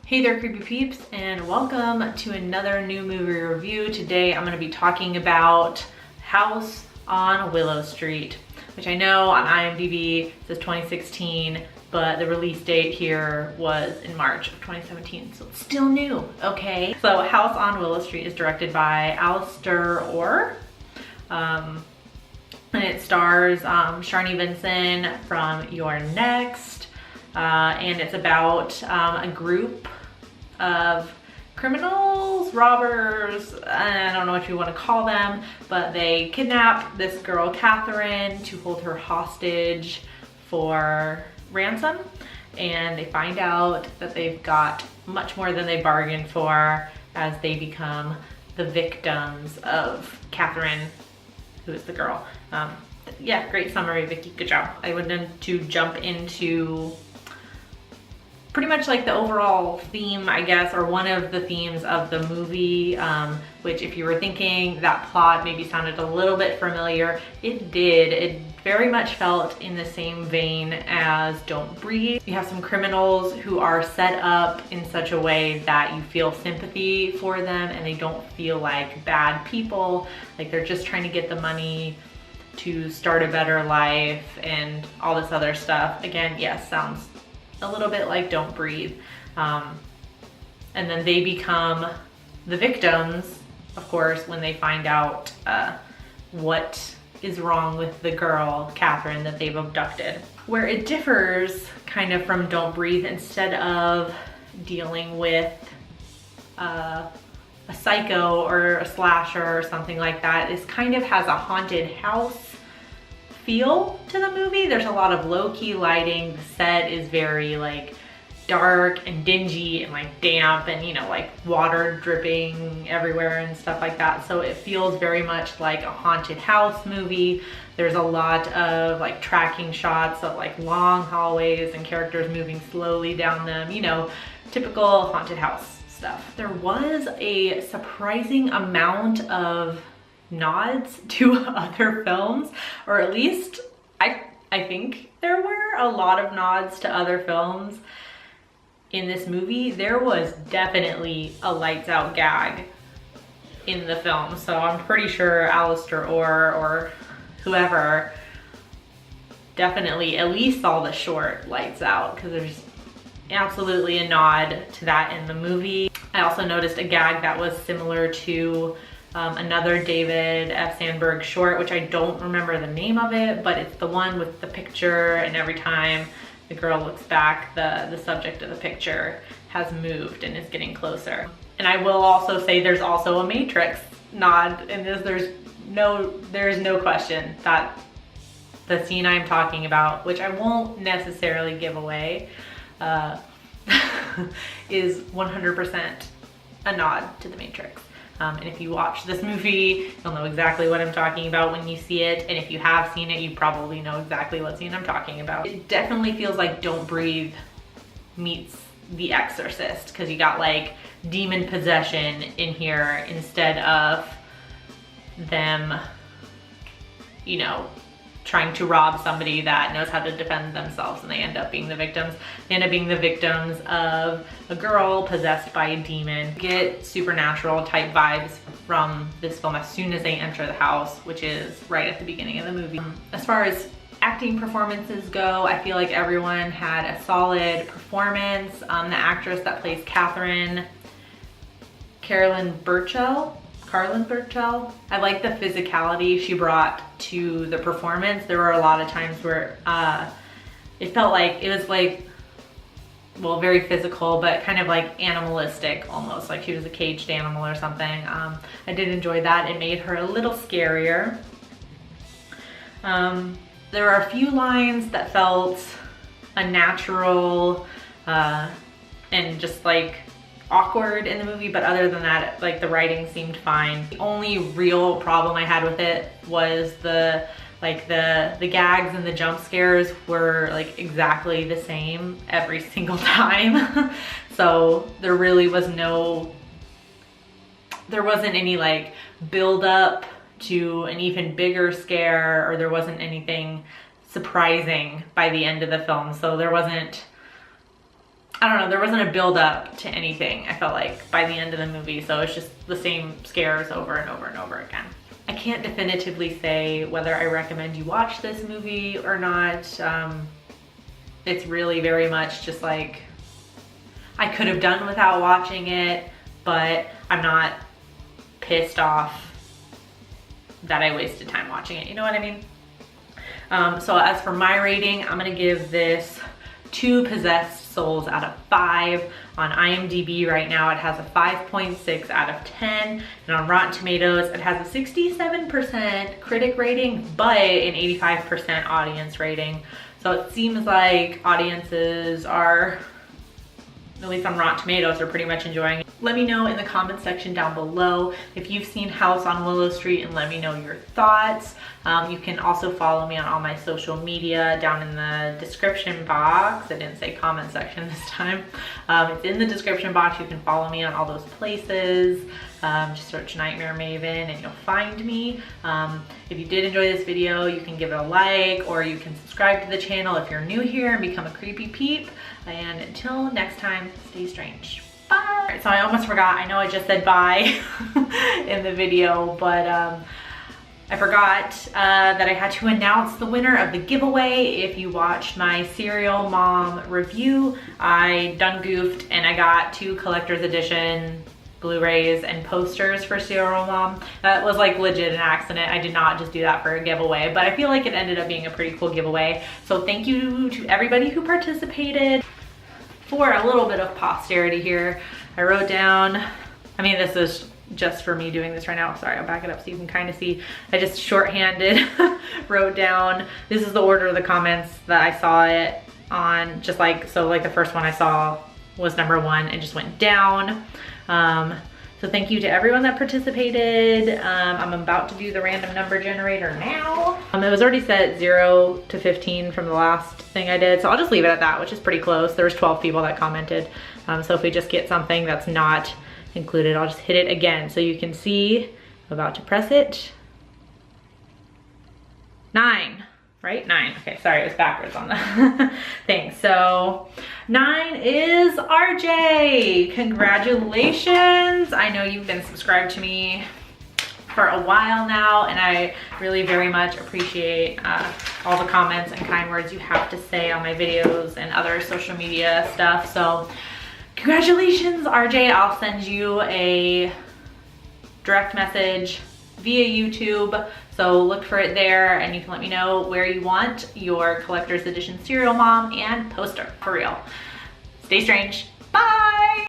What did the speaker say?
Hey there, creepy peeps, and welcome to another new movie review. Today I'm going to be talking about House on Willow Street, which I know on IMDb says 2016, but the release date here was in March of 2017, so it's still new, okay? So House on Willow Street is directed by Alistair Orr, and it stars Sharni Vinson from You're Next. And it's about a group of criminals, robbers, I don't know what you want to call them, but they kidnap this girl, Catherine, to hold her hostage for ransom. And they find out that they've got much more than they bargained for as they become the victims of Catherine, who is the girl. Yeah, great summary, Vicky, good job. I wanted to jump into pretty much like the overall theme, I guess, or one of the themes of the movie, which if you were thinking that plot maybe sounded a little bit familiar, it did. It very much felt in the same vein as Don't Breathe. You have some criminals who are set up in such a way that you feel sympathy for them and they don't feel like bad people, like they're just trying to get the money to start a better life and all this other stuff. Again, yes, sounds a little bit like Don't Breathe. And then they become the victims, of course, when they find out what is wrong with the girl, Catherine, that they've abducted. Where it differs kind of from Don't Breathe, instead of dealing with a psycho or a slasher or something like that, this kind of has a haunted house feel to the movie. There's a lot of low-key lighting. The set is very like dark and dingy and like damp and, you know, like water dripping everywhere and stuff like that. So it feels very much like a haunted house movie. There's a lot of like tracking shots of like long hallways and characters moving slowly down them, you know, typical haunted house stuff. There was a surprising amount of nods to other films, or at least I think there were a lot of nods to other films in this movie. There was definitely a lights out gag in the film, so I'm pretty sure Alistair Orr or whoever definitely at least saw the short Lights Out, because there's absolutely a nod to that in the movie. I also noticed a gag that was similar to another David F. Sandberg short, which I don't remember the name of it, but it's the one with the picture, and every time the girl looks back, the subject of the picture has moved and is getting closer. And I will also say there's also a Matrix nod in this. There's no question that the scene I'm talking about, which I won't necessarily give away, is 100% a nod to the Matrix. And if you watch this movie, you'll know exactly what I'm talking about when you see it. And if you have seen it, you probably know exactly what scene I'm talking about. It definitely feels like Don't Breathe meets The Exorcist, because you got like demon possession in here instead of them, you know, trying to rob somebody that knows how to defend themselves, and they end up being the victims. They end up being the victims of a girl possessed by a demon. You get supernatural type vibes from this film as soon as they enter the house, which is right at the beginning of the movie. As far as acting performances go, I feel like everyone had a solid performance. The actress that plays Catherine, Carolyn Burchell, I like the physicality she brought to the performance. There were a lot of times where it felt like it was like, well, very physical, but kind of like animalistic almost, like she was a caged animal or something. I did enjoy that. It made her a little scarier. There are a few lines that felt unnatural and just like awkward in the movie, but other than that, like the writing seemed fine. The only real problem I had with it was the gags and the jump scares were like exactly the same every single time. So there really was there wasn't any like build up to an even bigger scare, or there wasn't anything surprising by the end of the film. So there wasn't I don't know, there wasn't a build up to anything, I felt like, by the end of the movie. So it's just the same scares over and over and over again. I can't definitively say whether I recommend you watch this movie or not. It's really very much just like, I could have done without watching it, but I'm not pissed off that I wasted time watching it. You know what I mean? So as for my rating, I'm gonna give this 2 possessed souls out of 5. On IMDb right now, it has a 5.6 out of 10. And on Rotten Tomatoes, it has a 67% critic rating, but an 85% audience rating. So it seems like audiences are, at least on Rotten Tomatoes, are pretty much enjoying it. Let me know in the comment section down below if you've seen House on Willow Street, and let me know your thoughts. You can also follow me on all my social media down in the description box. I didn't say comment section this time. It's in the description box. You can follow me on all those places. Just search Nightmare Maven and you'll find me. If you did enjoy this video, you can give it a like, or you can subscribe to the channel if you're new here and become a creepy peep. And until next time, stay strange. Bye. Right, so I almost forgot. I know I just said bye in the video, but I forgot that I had to announce the winner of the giveaway. If you watched my Serial Mom review, I done goofed and I got 2 collector's edition Blu-rays and posters for Serial Mom. That was like legit an accident. I did not just do that for a giveaway, but I feel like it ended up being a pretty cool giveaway. So thank you to everybody who participated. For a little bit of posterity here, I wrote down, I mean, this is just for me doing this right now. Sorry, I'll back it up so you can kind of see. I just shorthanded wrote down, this is the order of the comments that I saw it on, just like, so like the first one I saw was number 1 and just went down. So thank you to everyone that participated. I'm about to do the random number generator now. It was already set 0 to 15 from the last thing I did, so I'll just leave it at that, which is pretty close. There was 12 people that commented. So if we just get something that's not included, I'll just hit it again so you can see. I'm about to press it. 9. Right? 9. Okay, sorry, it was backwards on the thing. So 9 is RJ. Congratulations. I know you've been subscribed to me for a while now, and I really very much appreciate all the comments and kind words you have to say on my videos and other social media stuff. So congratulations, RJ. I'll send you a direct message via YouTube. So look for it there, and you can let me know where you want your collector's edition Serial Mom and poster, for real. Stay strange. Bye.